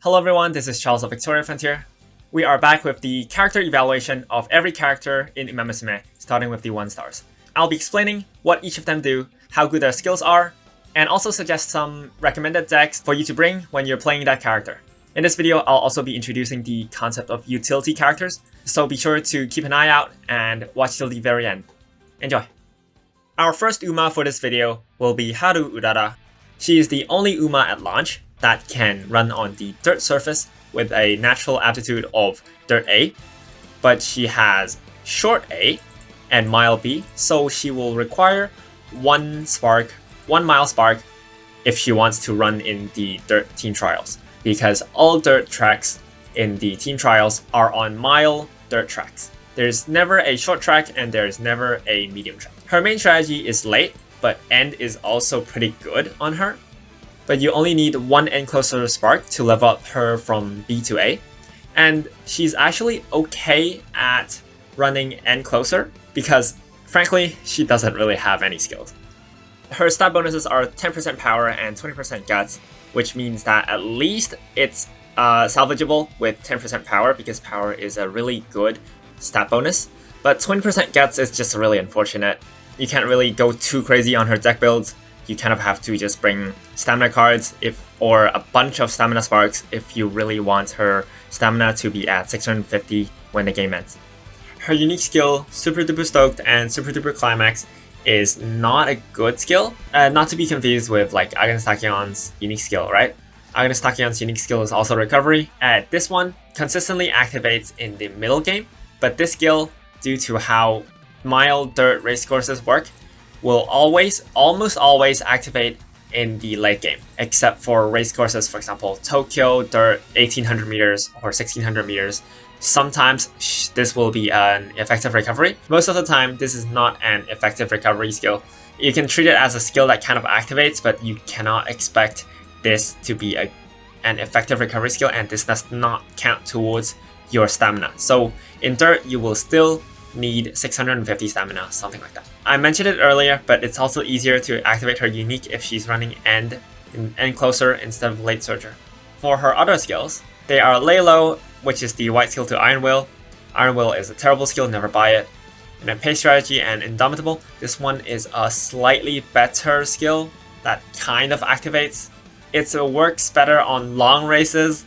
Hello everyone, this is Charles of Victoria Frontier. We are back with the character evaluation of every character in Umamusume, starting with the 1 stars. I'll be explaining what each of them do, how good their skills are, and also suggest some recommended decks for you to bring when you're playing that character. In this video, I'll also be introducing the concept of utility characters, so be sure to keep an eye out and watch till the very end. Enjoy! Our first Uma for this video will be Haru Urara. She is the only Uma at launch that can run on the dirt surface with a natural aptitude of dirt A, but she has short A and mile B, so she will require 1 mile spark if she wants to run in the dirt team trials, because all dirt tracks in the team trials are on mile dirt tracks. There's never a short track and there's never a medium track. Her main strategy is late, but end is also pretty good on her. But you only need 1 end closer spark to level up her from B to A. And she's actually okay at running end closer because, frankly, she doesn't really have any skills. Her stat bonuses are 10% power and 20% guts, which means that at least it's salvageable with 10% power because power is a really good stat bonus. But 20% guts is just really unfortunate. You can't really go too crazy on her deck builds. You kind of have to just bring stamina cards or a bunch of stamina sparks if you really want her stamina to be at 650 when the game ends. Her unique skill, Super Duper Stoked and Super Duper Climax, is not a good skill. Not to be confused with like Agnes Tachyon's unique skill, right? Agnes Tachyon's unique skill is also Recovery. This one consistently activates in the middle game, but this skill, due to how mile dirt racecourses work, will almost always activate in the late game, except for racecourses, for example, Tokyo Dirt 1800 meters or 1600 meters. Sometimes this will be an effective recovery. Most of the time, this is not an effective recovery skill. You can treat it as a skill that kind of activates, but you cannot expect this to be an effective recovery skill, and this does not count towards your stamina. So in Dirt, you will still need 650 stamina, something like that. I mentioned it earlier, but it's also easier to activate her unique if she's running end closer instead of late surger. For her other skills, they are Lay Low, which is the white skill to Iron Will. Iron Will is a terrible skill, never buy it. And then Pace Strategy and Indomitable. This one is a slightly better skill that kind of activates. It works better on long races,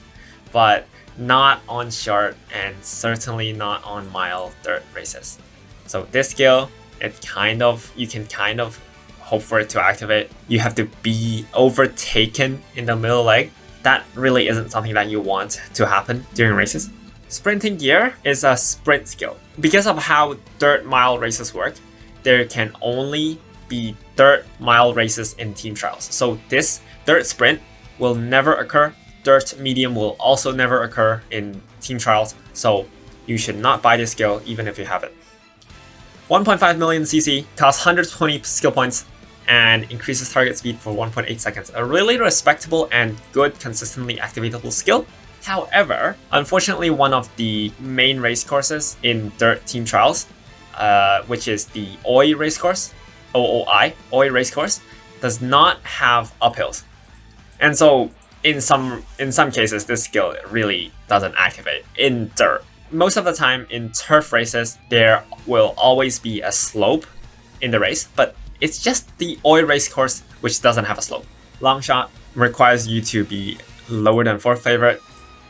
but not on short and certainly not on mile dirt races. So this skill, you can kind of hope for it to activate. You have to be overtaken in the middle leg. That really isn't something that you want to happen during races. Sprinting Gear is a sprint skill. Because of how dirt mile races work, there can only be dirt mile races in team trials. So this dirt sprint will never occur. Dirt medium will also never occur in team trials, so you should not buy this skill even if you have it. 1.5 million CC, costs 120 skill points, and increases target speed for 1.8 seconds. A really respectable and good consistently activatable skill. However, unfortunately, one of the main race courses in Dirt team trials, which is the Oi race course, Oi race course, does not have uphills. And so in some cases, this skill really doesn't activate in dirt. Most of the time in turf races, there will always be a slope in the race, but it's just the Oi race course which doesn't have a slope. Long Shot requires you to be lower than 4th favorite,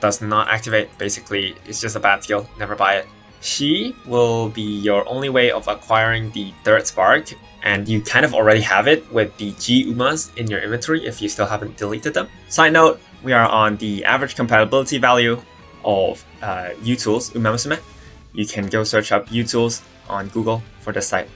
does not activate. Basically, it's just a bad skill, never buy it. She will be your only way of acquiring the dirt spark, and you kind of already have it with the G Umas in your inventory if you still haven't deleted them. Side note, we are on the average compatibility value of U-Tools, Umamusume. You can go search up U-Tools on Google for this site.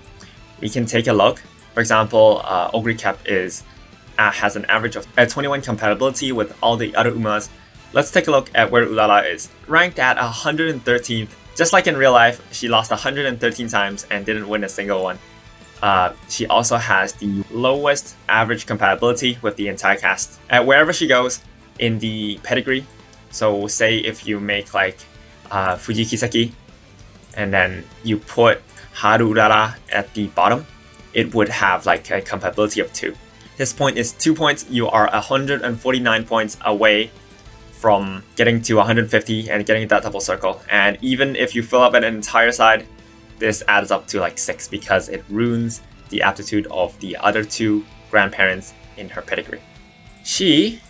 We can take a look. For example, Ogre Cap has an average of 21 compatibility with all the other Umas. Let's take a look at where Ulala is. Ranked at 113th. Just like in real life, she lost 113 times and didn't win a single one. She also has the lowest average compatibility with the entire cast. Wherever she goes in the pedigree, so say if you make like Fuji Kisaki and then you put Haru Urara at the bottom, it would have like a compatibility of 2. This point is 2 points. You are 149 points away from getting to 150 and getting that double circle. And even if you fill up an entire side, this adds up to like 6 because it ruins the aptitude of the other 2 grandparents in her pedigree. She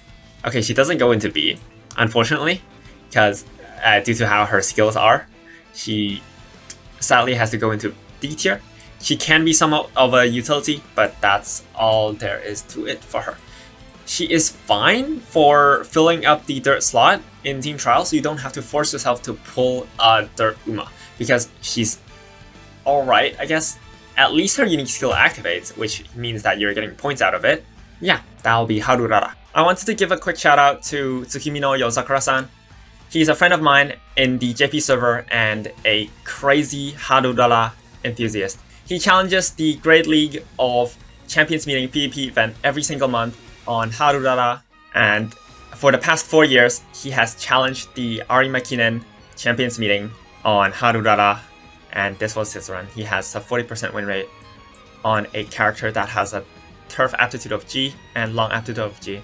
doesn't go into B, unfortunately, because due to how her skills are, she sadly has to go into D tier. She can be somewhat of a utility, but that's all there is to it for her. She is fine for filling up the dirt slot in team trials, so you don't have to force yourself to pull a dirt Uma, because she's alright, I guess. At least her unique skill activates, which means that you're getting points out of it. Yeah, that'll be Harurara. I wanted to give a quick shout out to Tsukimi no Yosakura-san. He's a friend of mine in the JP server and a crazy Harurara enthusiast. He challenges the Great League of Champions Meeting PvP event every single month on Harurara, and for the past 4 years, he has challenged the Arima Kinen Champions Meeting on Harurara, and this was his run. He has a 40% win rate on a character that has a turf aptitude of G and long aptitude of G.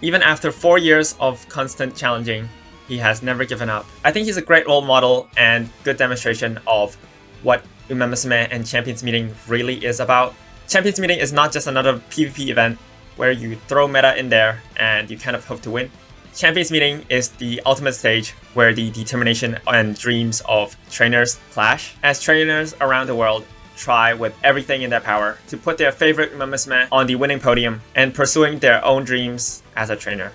Even after 4 years of constant challenging, he has never given up. I think he's a great role model and good demonstration of what Umamusume and Champions Meeting really is about. Champions Meeting is not just another PvP event where you throw meta in there and you kind of hope to win. Champions Meeting is the ultimate stage where the determination and dreams of trainers clash, as trainers around the world try with everything in their power to put their favorite Umamusume on the winning podium and pursuing their own dreams as a trainer.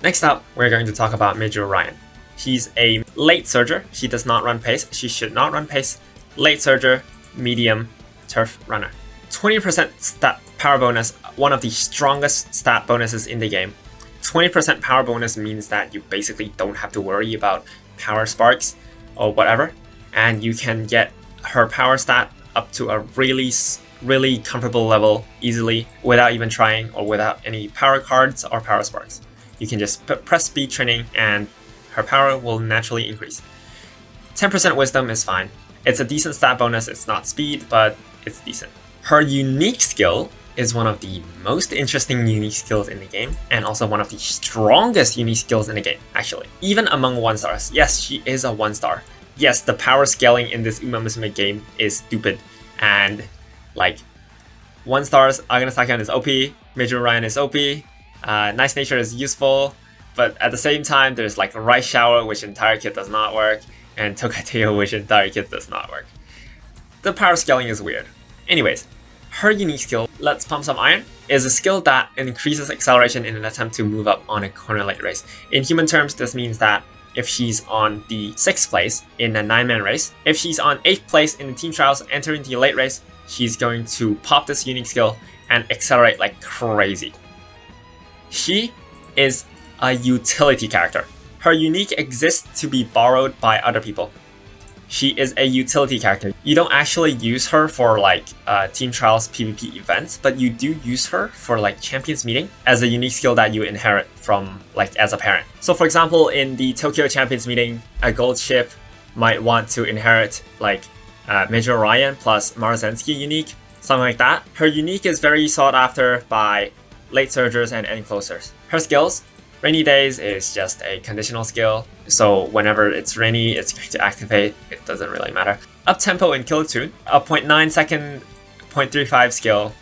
Next up, we're going to talk about Major Ryan. She's a late surger. She does not run pace. She should not run pace. Late surger, medium, turf runner. 20% stat power bonus, one of the strongest stat bonuses in the game. 20% power bonus means that you basically don't have to worry about power sparks or whatever, and you can get her power stat up to a really comfortable level easily without even trying or without any power cards or power sparks. You can just press speed training and her power will naturally increase. 10% wisdom is fine. It's a decent stat bonus, it's not speed, but it's decent. Her unique skill is one of the most interesting unique skills in the game, and also one of the strongest unique skills in the game, actually. Even among 1-stars. Yes, she is a 1-star. Yes, the power scaling in this Umamusume game is stupid, and like 1-stars, Agnes Takian is OP, Major Ryan is OP, Nice Nature is useful, but at the same time there's like Rice Shower, which entire kit does not work, and Tokateo, which entire kit does not work. The power scaling is weird. Anyways, her unique skill, Let's Pump Some Iron, is a skill that increases acceleration in an attempt to move up on a corner late race. In human terms, this means that if she's on the 6th place in a 9-man race, if she's on 8th place in the team trials entering the late race, she's going to pop this unique skill and accelerate like crazy. She is a utility character. Her unique exists to be borrowed by other people. She is a utility character. You don't actually use her for like team trials PvP events, but you do use her for like Champions Meeting as a unique skill that you inherit from like as a parent. So for example, in the Tokyo Champions Meeting, a gold ship might want to inherit like Major Ryan plus Marzensky unique, something like that. Her unique is very sought after by late surgers and end closers. Her skills, Rainy Days is just a conditional skill, so whenever it's rainy, it's going to activate, it doesn't really matter. Up tempo in Kilotune, a 0.9 second, 0.35 skill,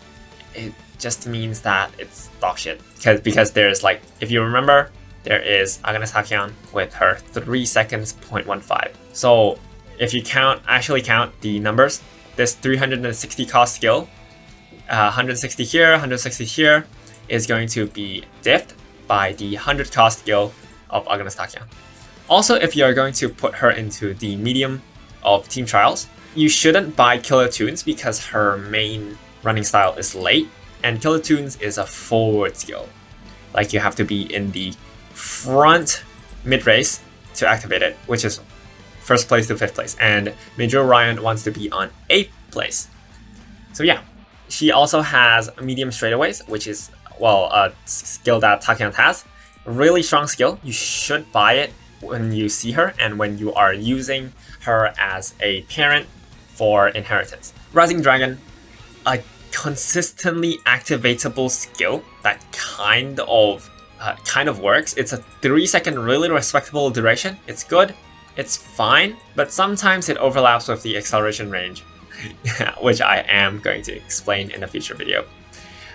it just means that it's dog shit. Because there's like, if you remember, there is Agnes Hakian with her 3 seconds, 0.15. So if you actually count the numbers, this 360 cost skill, 160 here, 160 here, is going to be diffed by the 100 cost skill of Agnes Takian. Also, if you are going to put her into the medium of team trials, you shouldn't buy Killer Tunes because her main running style is late, and Killer Tunes is a forward skill. Like you have to be in the front mid-race to activate it, which is 1st place to 5th place, and Major Ryan wants to be on 8th place. So yeah, she also has medium straightaways, which is a skill that Takian has. Really strong skill. You should buy it when you see her and when you are using her as a parent for inheritance. Rising Dragon, a consistently activatable skill that kind of kind of works. It's a 3-second really respectable duration. It's good, it's fine, but sometimes it overlaps with the acceleration range, which I am going to explain in a future video.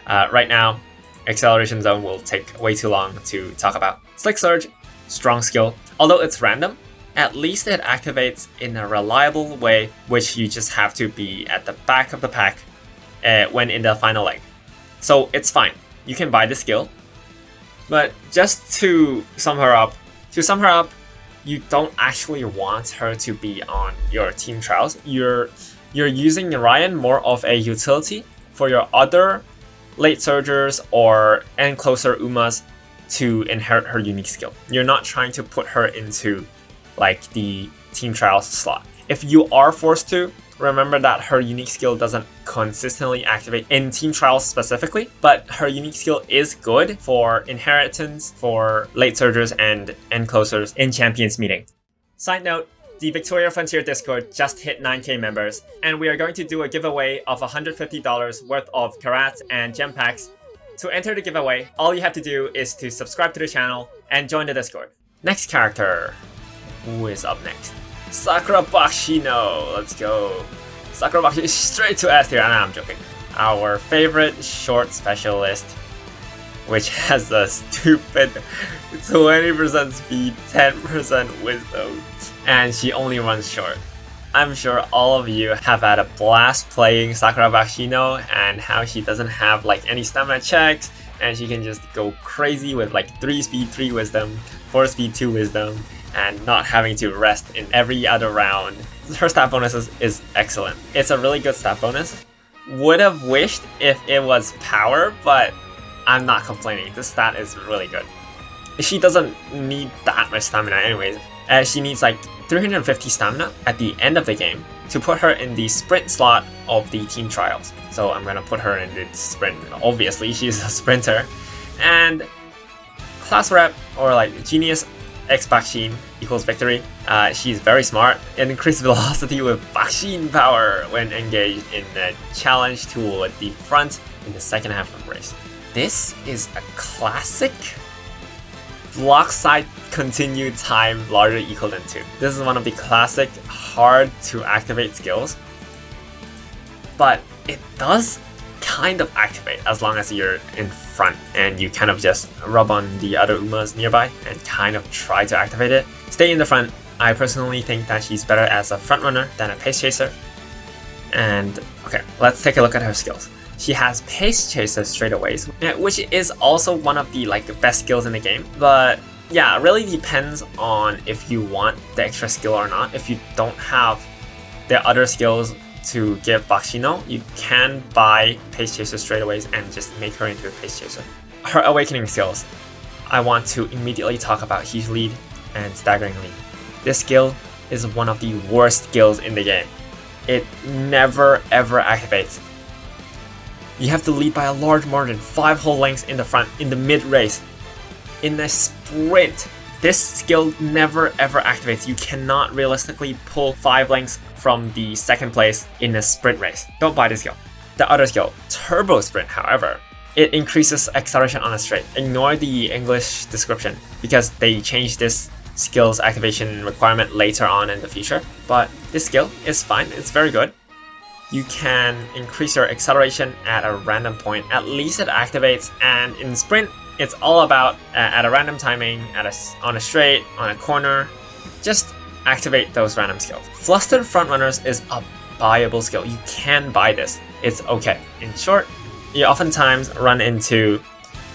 Right now, acceleration zone will take way too long to talk about. Slick Surge, strong skill. Although it's random, at least it activates in a reliable way, which you just have to be at the back of the pack when in the final leg. So it's fine. You can buy the skill. But just to sum her up, you don't actually want her to be on your team trials. You're using Ryan more of a utility for your other late surgers and closer Umas to inherit her unique skill. You're not trying to put her into like the team trials slot. If you are forced to, remember that her unique skill doesn't consistently activate in team trials specifically, but her unique skill is good for inheritance, for late surgers and end closers in champions meeting. Side note, the Victoria Frontier Discord just hit 9k members, and we are going to do a giveaway of $150 worth of karats and gem packs. To enter the giveaway, all you have to do is to subscribe to the channel and join the Discord. Next character. Who is up next? Sakura Bakshino. Let's go. Sakura Bakshino is straight to S tier. Nah, I'm joking. Our favorite short specialist, which has a stupid 20% speed, 10% wisdom, and she only runs short. I'm sure all of you have had a blast playing Sakura Bakshino and how she doesn't have like any stamina checks, and she can just go crazy with like 3 speed, 3 wisdom, 4 speed, 2 wisdom, and not having to rest in every other round. Her stat bonus is excellent. It's a really good stat bonus. Would have wished if it was power, but I'm not complaining. This stat is really good. She doesn't need that much stamina anyways. She needs like 350 stamina at the end of the game to put her in the sprint slot of the team trials. So I'm gonna put her in the sprint. Obviously, she's a sprinter. And class rep, or like genius X Bakshin equals victory. She's very smart and increased velocity with Bakshin power when engaged in the challenge tool at the front in the second half of the race. This is a classic block side continue time larger equal than 2. This is one of the classic hard to activate skills, but it does kind of activate as long as you're in front and you kind of just rub on the other Umas nearby and kind of try to activate it. Stay in the front. I personally think that she's better as a front runner than a pace chaser. And okay, let's take a look at her skills. She has pace chaser straightaways, which is also one of the like best skills in the game. But yeah, it really depends on if you want the extra skill or not. If you don't have the other skills to give Bakshino, you can buy pace chaser straightaways and just make her into a pace chaser. Her awakening skills. I want to immediately talk about Huge Lead and Staggering Lead. This skill is one of the worst skills in the game. It never ever activates. You have to lead by a large margin, 5 whole lengths in the front, in the mid-race. In the sprint, this skill never ever activates. You cannot realistically pull 5 lengths from the second place in a sprint race. Don't buy this skill. The other skill, Turbo Sprint, however, it increases acceleration on a straight. Ignore the English description because they changed this skill's activation requirement later on in the future. But this skill is fine, it's very good. You can increase your acceleration at a random point. At least it activates, and in sprint, it's all about at a random timing, on a straight, on a corner, just activate those random skills. Flustered Frontrunners is a buyable skill. You can buy this. It's okay. In short, you oftentimes run into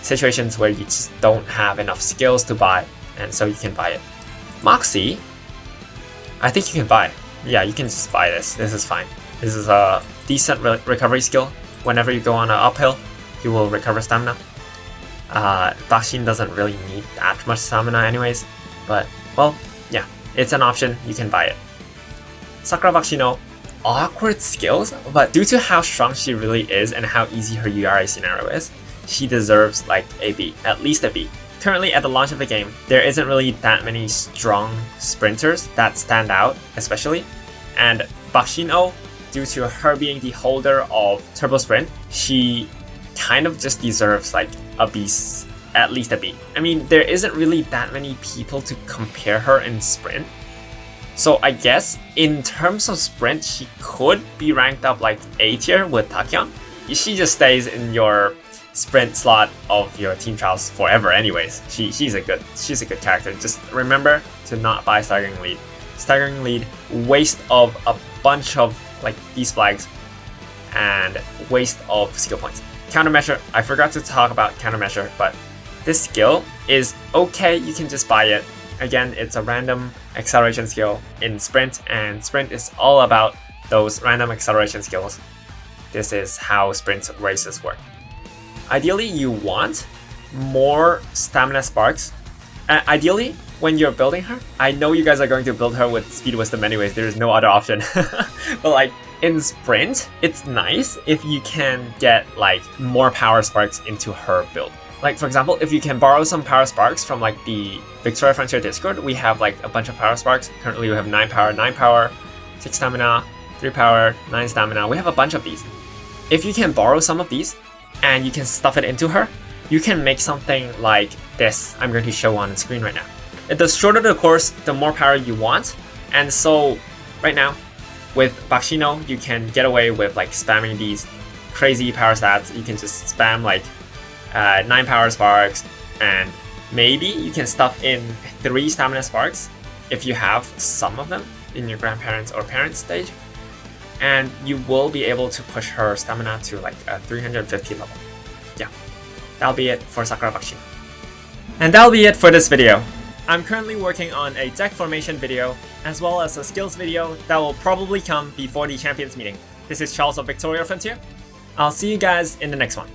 situations where you just don't have enough skills to buy, and so you can buy it. Moxie, I think you can buy. Yeah, you can just buy this. This is fine. This is a decent recovery skill. Whenever you go on an uphill, you will recover stamina. Bakshin doesn't really need that much stamina anyways, but well, yeah, it's an option, you can buy it. Sakura Bakshino, awkward skills, but due to how strong she really is and how easy her URI scenario is, she deserves like a B, at least a B. Currently at the launch of the game, there isn't really that many strong sprinters that stand out, especially, and Bakshino, due to her being the holder of Turbo Sprint, she kind of just deserves like a B at least a B. I mean, there isn't really that many people to compare her in sprint. So I guess in terms of sprint, she could be ranked up like A tier with Takion. She just stays in your sprint slot of your team trials forever anyways. She's a good character. Just remember to not buy Staggering Lead. Staggering Lead, waste of a bunch of like these flags and waste of skill points. Countermeasure, I forgot to talk about countermeasure, but this skill is okay, you can just buy it. Again, it's a random acceleration skill in sprint, and sprint is all about those random acceleration skills. This is how sprint races work. Ideally, you want more stamina sparks. Ideally, when you're building her, I know you guys are going to build her with speed wisdom anyways, there is no other option. But like in sprint, it's nice if you can get like more power sparks into her build. Like for example, if you can borrow some power sparks from like the Victoria Frontier Discord, we have like a bunch of power sparks. Currently we have 9 power, 6 stamina, 3 power, 9 stamina. We have a bunch of these. If you can borrow some of these and you can stuff it into her, you can make something like this I'm going to show on the screen right now. The shorter the course, the more power you want. And so right now with Bakshino, you can get away with like spamming these crazy power stats. You can just spam like 9 power sparks, and maybe you can stuff in 3 stamina sparks if you have some of them in your grandparents or parents stage, and you will be able to push her stamina to like a 350 level. Yeah, that'll be it for Sakura Bakshino. And that'll be it for this video. I'm currently working on a deck formation video as well as a skills video that will probably come before the champions meeting. This is Charles of Victoria Frontier. I'll see you guys in the next one.